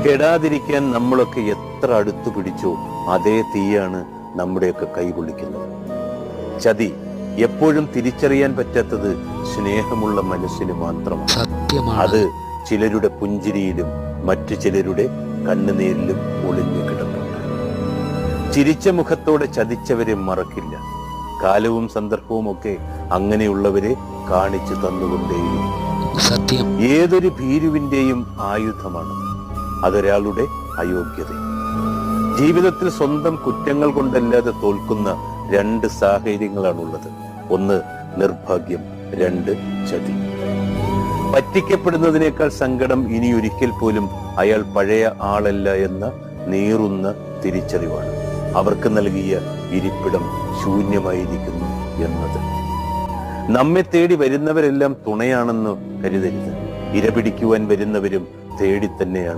കെടാതിരിക്കാൻ നമ്മളൊക്കെ എത്ര അടുത്തു പിടിച്ചോ അതേ തീയാണ് നമ്മുടെയൊക്കെ കൈ പൊള്ളിക്കുന്നത്. ചതി എപ്പോഴും തിരിച്ചറിയാൻ പറ്റാത്തത് സ്നേഹമുള്ള മനസ്സിന് മാത്രമാണ്. സത്യമാണ്. അത് ചിലരുടെ പുഞ്ചിരിയിലും മറ്റു ചിലരുടെ കണ്ണുനീരിലും ഒളിഞ്ഞു കിടപ്പുണ്ട്. ചിരിച്ച മുഖത്തോടെ ചതിച്ചവരെ മറക്കില്ല. കാലവും സന്ദർഭവും ഒക്കെ അങ്ങനെയുള്ളവരെ കാണിച്ചു തന്നുകൊണ്ടേയിരിക്കും. സത്യം. ഏതൊരു ഭീരുവിന്റെയും ആയുധമാണ് അതൊരാളുടെ അയോഗ്യത. ജീവിതത്തിൽ സ്വന്തം കുറ്റങ്ങൾ കൊണ്ടല്ലാതെ തോൽക്കുന്ന രണ്ട് സാഹചര്യങ്ങളാണുള്ളത്. ഒന്ന് നിർഭാഗ്യം, രണ്ട് ചതി. പറ്റിക്കപ്പെടുന്നതിനേക്കാൾ സങ്കടം ഇനി ഒരിക്കൽ പോലും അയാൾ പഴയ ആളല്ല എന്ന നീറുന്ന തിരിച്ചറിവാണ്. അവർക്ക് നൽകിയ ഇരിപ്പിടം ശൂന്യമായിരിക്കുന്നു എന്നത്. നമ്മെ തേടി വരുന്നവരെല്ലാം തുണയാണെന്ന് കരുതരുത്. ഇരപിടിക്കുവാൻ വരുന്നവരും തേടി തന്നെയാണ്